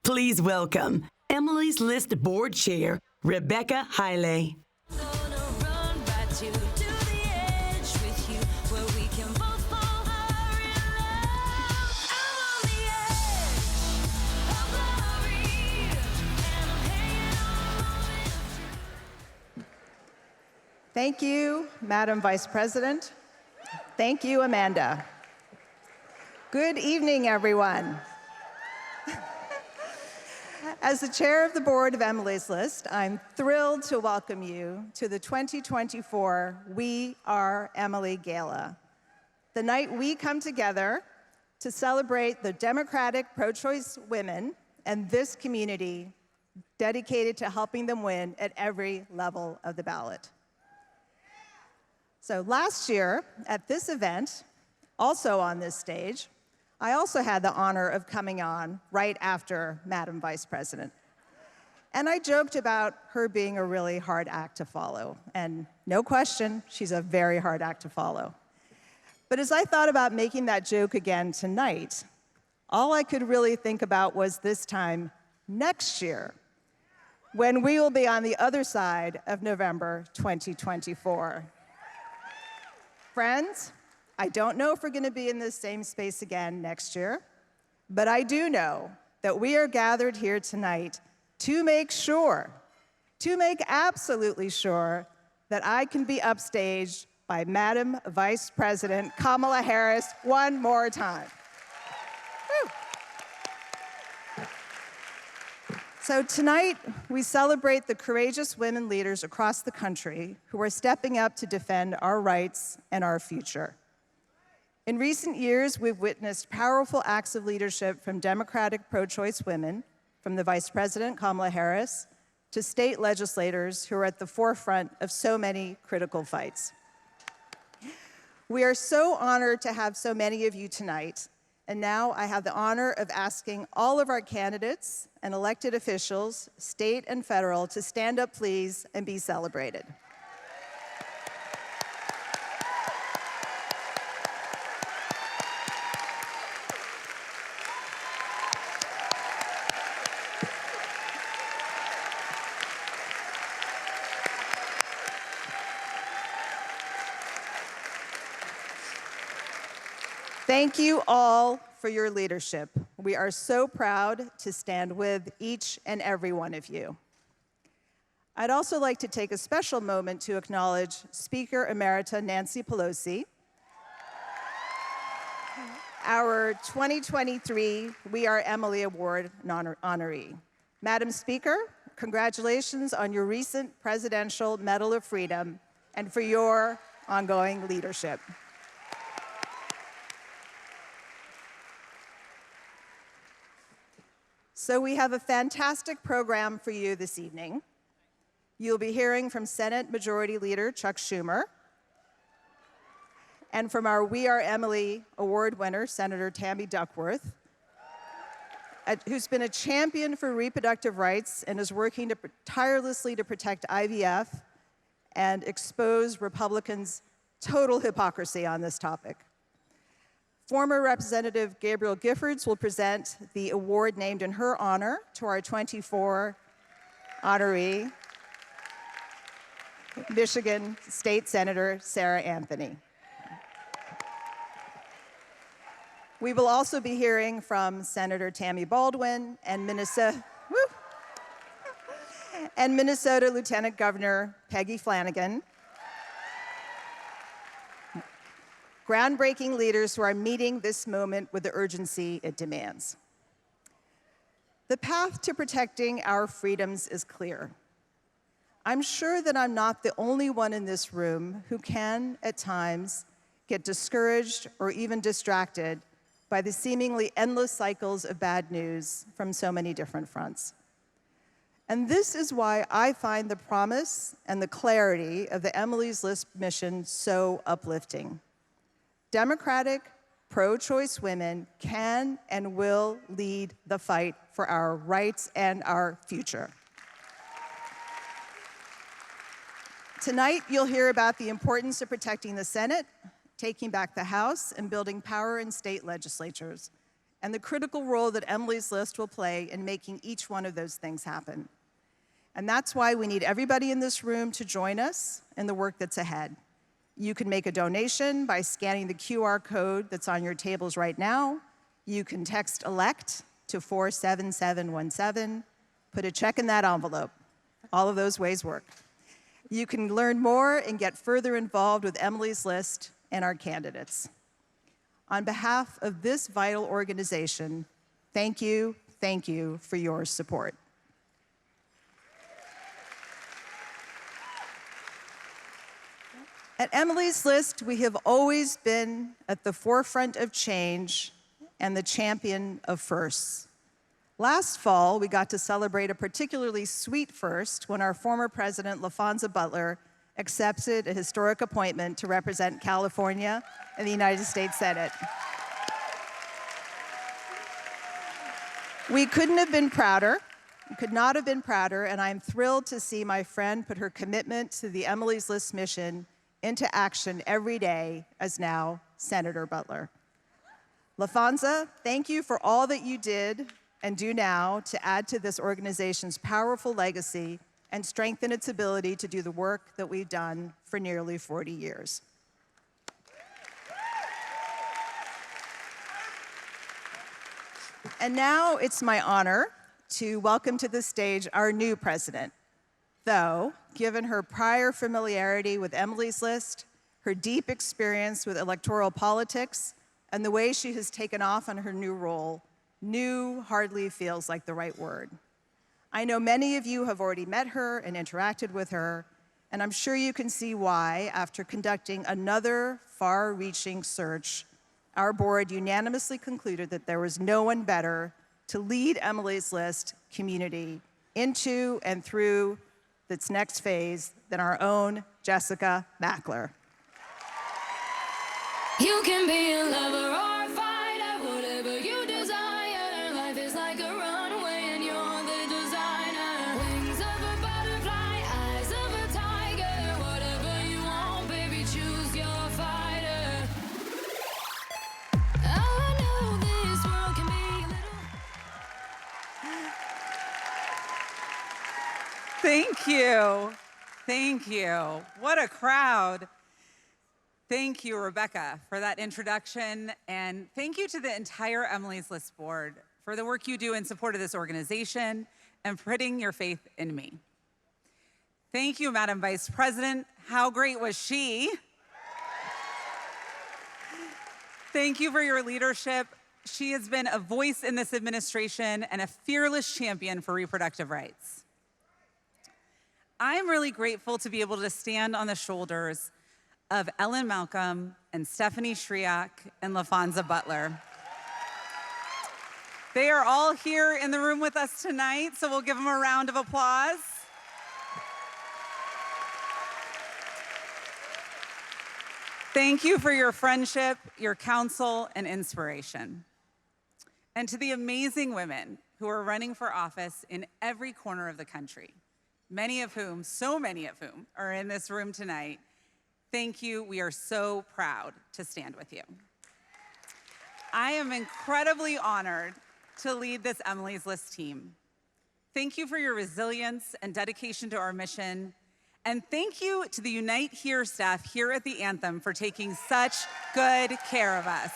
Please welcome Emily's List Board Chair, Rebecca Haile. Thank you, Madam Vice President. Thank you, Amanda. Good evening, everyone. As the chair of the board of Emily's List, I'm thrilled to welcome you to the 2024 We Are Emily Gala, the night we come together to celebrate the democratic pro-choice women and this community dedicated to helping them win at every level of the ballot. So last year at this event, also on this stage, I also had the honor of coming on right after Madam Vice President. And I joked about her being a really hard act to follow. And no question, she's a very hard act to follow. But as I thought about making that joke again tonight, all I could really think about was this time next year, when we will be on the other side of November 2024. Friends, I don't know if we're going to be in this same space again next year, but I do know that we are gathered here tonight to make absolutely sure that I can be upstaged by Madam Vice President Kamala Harris one more time. Woo. So tonight, we celebrate the courageous women leaders across the country who are stepping up to defend our rights and our future. In recent years, we've witnessed powerful acts of leadership from Democratic pro-choice women, from the Vice President, Kamala Harris, to state legislators who are at the forefront of so many critical fights. We are so honored to have so many of you tonight, and now I have the honor of asking all of our candidates and elected officials, state and federal, to stand up, please, and be celebrated. Thank you all for your leadership. We are so proud to stand with each and every one of you. I'd also like to take a special moment to acknowledge Speaker Emerita Nancy Pelosi, our 2023 We Are Emily Award honoree. Madam Speaker, congratulations on your recent Presidential Medal of Freedom and for your ongoing leadership. So we have a fantastic program for you this evening. You'll be hearing from Senate Majority Leader Chuck Schumer and from our We Are Emily Award winner, Senator Tammy Duckworth, who's been a champion for reproductive rights and is working tirelessly to protect IVF and expose Republicans' total hypocrisy on this topic. Former Representative Gabrielle Giffords will present the award named in her honor to our 24 honoree, Michigan State Senator Sarah Anthony. We will also be hearing from Senator Tammy Baldwin and Minnesota Lieutenant Governor Peggy Flanagan, groundbreaking leaders who are meeting this moment with the urgency it demands. The path to protecting our freedoms is clear. I'm sure that I'm not the only one in this room who can, at times, get discouraged or even distracted by the seemingly endless cycles of bad news from so many different fronts. And this is why I find the promise and the clarity of the Emily's List mission so uplifting. Democratic, pro-choice women can and will lead the fight for our rights and our future. Tonight, you'll hear about the importance of protecting the Senate, taking back the House, and building power in state legislatures. and the critical role that Emily's List will play in making each one of those things happen. And that's why we need everybody in this room to join us in the work that's ahead. You can make a donation by scanning the QR code that's on your tables right now. You can text ELECT to 47717, put a check in that envelope. All of those ways work. You can learn more and get further involved with Emily's List and our candidates. On behalf of this vital organization, thank you for your support. At Emily's List, we have always been at the forefront of change and the champion of firsts. Last fall, we got to celebrate a particularly sweet first when our former president, LaFonza Butler, accepted a historic appointment to represent California in the United States Senate. We couldn't have been prouder. We could not have been prouder, and I'm thrilled to see my friend put her commitment to the Emily's List mission into action every day as now Senator Butler. LaFonza, thank you for all that you did and do now to add to this organization's powerful legacy and strengthen its ability to do the work that we've done for nearly 40 years. And now it's my honor to welcome to the stage our new president. Though, given her prior familiarity with Emily's List, her deep experience with electoral politics, and the way she has taken off on her new role, new hardly feels like the right word. I know many of you have already met her and interacted with her, and I'm sure you can see why, after conducting another far-reaching search, our board unanimously concluded that there was no one better to lead Emily's List community into and through its next phase than our own Jessica Mackler. You can be a lover or a fighter, whatever you desire. Life is like a runway and you're the designer. Wings of a butterfly, eyes of a tiger. Whatever you want, baby, choose your fighter. I know this world can be a little... Thank you. Thank you. What a crowd. Thank you, Rebecca, for that introduction, and thank you to the entire Emily's List board for the work you do in support of this organization and for putting your faith in me. Thank you, Madam Vice President. How great was she? Thank you for your leadership. She has been a voice in this administration and a fearless champion for reproductive rights. I'm really grateful to be able to stand on the shoulders of Ellen Malcolm and Stephanie Shriak and LaFonza Butler. They are all here in the room with us tonight, so we'll give them a round of applause. Thank you for your friendship, your counsel, and inspiration. And to the amazing women who are running for office in every corner of the country, many of whom, so many of whom, are in this room tonight, thank you. We are so proud to stand with you. I am incredibly honored to lead this Emily's List team. Thank you for your resilience and dedication to our mission. And thank you to the Unite Here staff here at the Anthem for taking such good care of us.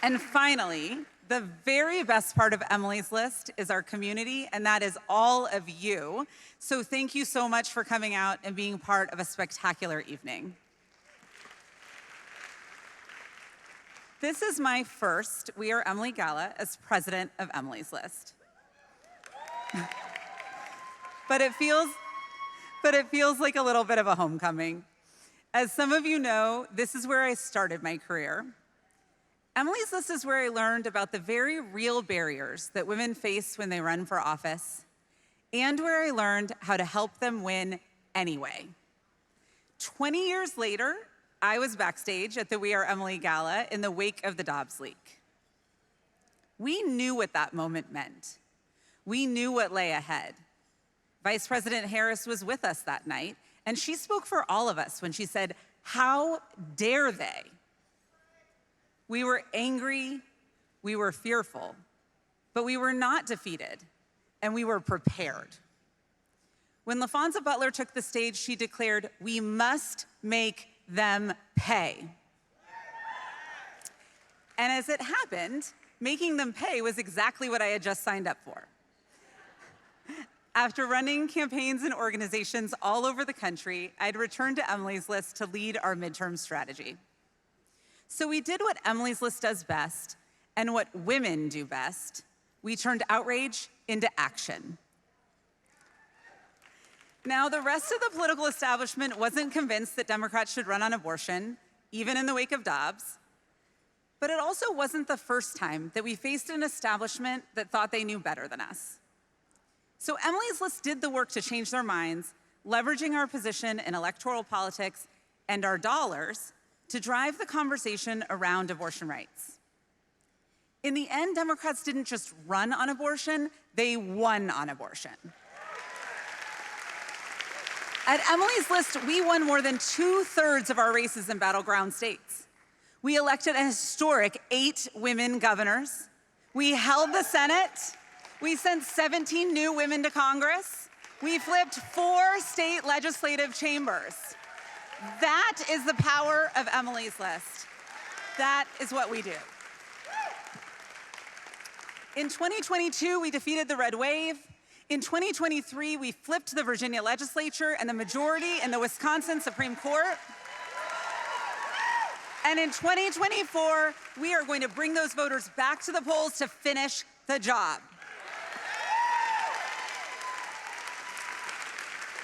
And finally, the very best part of Emily's List is our community, and that is all of you. So thank you so much for coming out and being part of a spectacular evening. This is my first We Are Emily Gala as president of Emily's List. But it feels like a little bit of a homecoming. As some of you know, this is where I started my career. Emily's List is where I learned about the very real barriers that women face when they run for office, and where I learned how to help them win anyway. 20 years later, I was backstage at the We Are Emily Gala in the wake of the Dobbs leak. We knew what that moment meant. We knew what lay ahead. Vice President Harris was with us that night, and she spoke for all of us when she said, How dare they? We were angry, we were fearful, but we were not defeated, and we were prepared. When LaFonza Butler took the stage, she declared, "We must make them pay." And as it happened, making them pay was exactly what I had just signed up for. After running campaigns and organizations all over the country, I'd returned to Emily's List to lead our midterm strategy. So we did what Emily's List does best and what women do best. We turned outrage into action. Now, the rest of the political establishment wasn't convinced that Democrats should run on abortion, even in the wake of Dobbs. But it also wasn't the first time that we faced an establishment that thought they knew better than us. So Emily's List did the work to change their minds, leveraging our position in electoral politics and our dollars to drive the conversation around abortion rights. In the end, Democrats didn't just run on abortion, they won on abortion. At Emily's List, we won more than 2/3 of our races in battleground states. We elected a historic 8 women governors. We held the Senate. We sent 17 new women to Congress. We flipped 4 state legislative chambers. That is the power of Emily's List. That is what we do. In 2022, we defeated the red wave. In 2023, we flipped the Virginia legislature and the majority in the Wisconsin Supreme Court. And in 2024, we are going to bring those voters back to the polls to finish the job.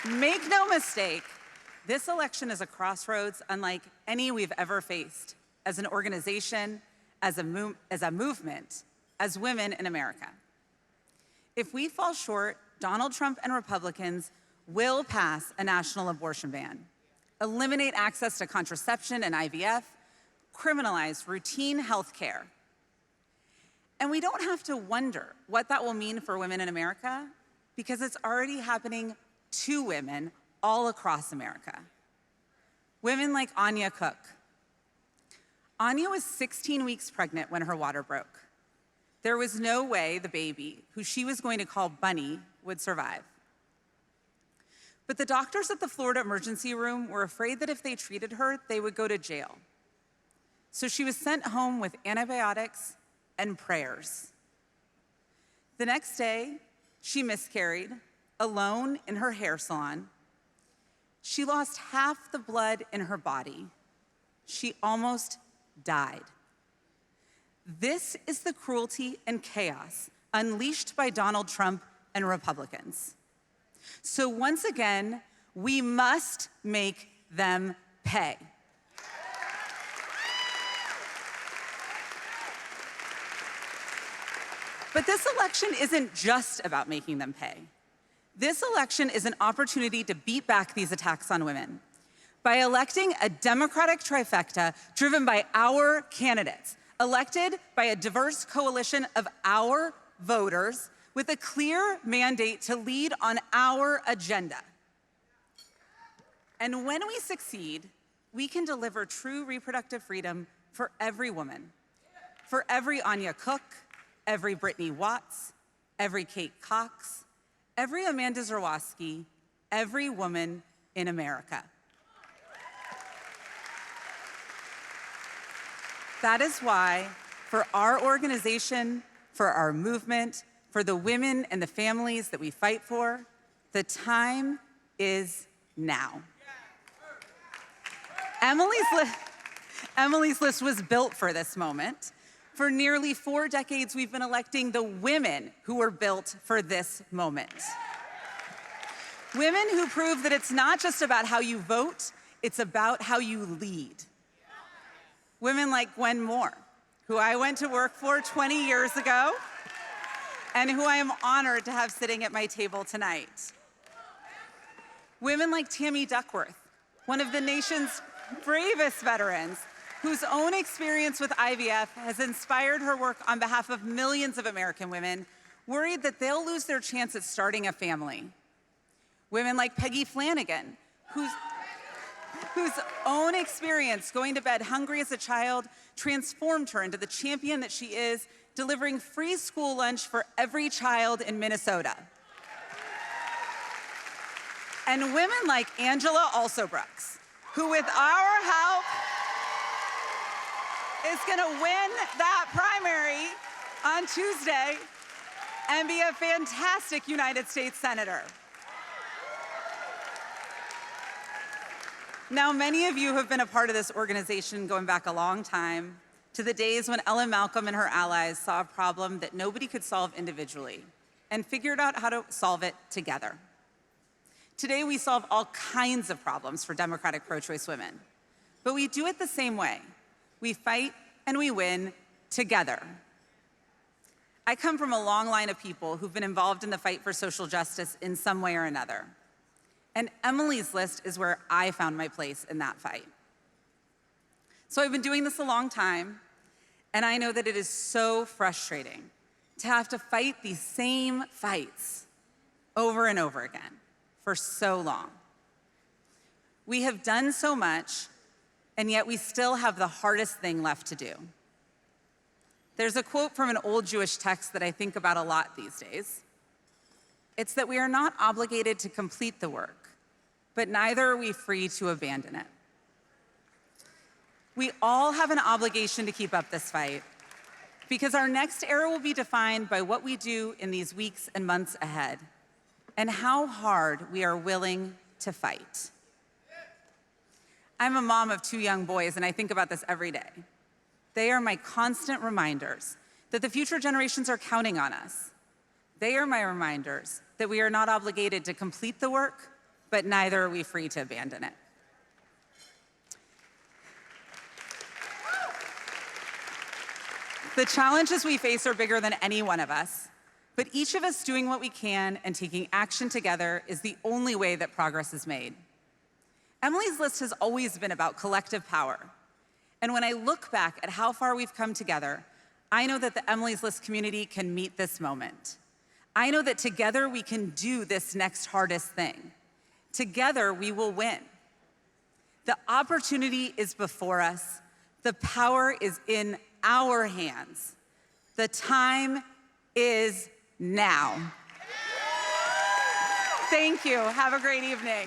Make no mistake, this election is a crossroads unlike any we've ever faced as an organization, as a movement, as women in America. If we fall short, Donald Trump and Republicans will pass a national abortion ban, eliminate access to contraception and IVF, criminalize routine health care. And we don't have to wonder what that will mean for women in America because it's already happening to women all across America. Women like Anya Cook. Anya was 16 weeks pregnant when her water broke. There was no way the baby, who she was going to call Bunny, would survive. But the doctors at the Florida emergency room were afraid that if they treated her, they would go to jail. So she was sent home with antibiotics and prayers. The next day, she miscarried, alone in her hair salon. She lost half the blood in her body. She almost died. This is the cruelty and chaos unleashed by Donald Trump and Republicans. So once again, we must make them pay. But this election isn't just about making them pay. This election is an opportunity to beat back these attacks on women by electing a Democratic trifecta driven by our candidates, elected by a diverse coalition of our voters with a clear mandate to lead on our agenda. And when we succeed, we can deliver true reproductive freedom for every woman, for every Anya Cook, every Brittany Watts, every Kate Cox, every Amanda Zerwoski, every woman in America. That is why, for our organization, for our movement, for the women and the families that we fight for, the time is now. Emily's List was built for this moment. For nearly 4 decades, we've been electing the women who were built for this moment. Women who prove that it's not just about how you vote, it's about how you lead. Women like Gwen Moore, who I went to work for 20 years ago, and who I am honored to have sitting at my table tonight. Women like Tammy Duckworth, one of the nation's bravest veterans, whose own experience with IVF has inspired her work on behalf of millions of American women worried that they'll lose their chance at starting a family. Women like Peggy Flanagan, whose own experience going to bed hungry as a child transformed her into the champion that she is, delivering free school lunch for every child in Minnesota. And women like Angela Also Brooks, who with our help is gonna win that primary on Tuesday and be a fantastic United States Senator. Now, many of you have been a part of this organization going back a long time, to the days when Ellen Malcolm and her allies saw a problem that nobody could solve individually and figured out how to solve it together. Today, we solve all kinds of problems for Democratic pro-choice women, but we do it the same way. We fight and we win together. I come from a long line of people who've been involved in the fight for social justice in some way or another. And Emily's List is where I found my place in that fight. So I've been doing this a long time, and I know that it is so frustrating to have to fight these same fights over and over again for so long. We have done so much, and yet we still have the hardest thing left to do. There's a quote from an old Jewish text that I think about a lot these days. It's that we are not obligated to complete the work, but neither are we free to abandon it. We all have an obligation to keep up this fight, because our next era will be defined by what we do in these weeks and months ahead, and how hard we are willing to fight. I'm a mom of 2 young boys, and I think about this every day. They are my constant reminders that the future generations are counting on us. They are my reminders that we are not obligated to complete the work, but neither are we free to abandon it. The challenges we face are bigger than any one of us, but each of us doing what we can and taking action together is the only way that progress is made. Emily's List has always been about collective power. And when I look back at how far we've come together, I know that the Emily's List community can meet this moment. I know that together we can do this next hardest thing. Together we will win. The opportunity is before us. The power is in our hands. The time is now. Thank you. Have a great evening.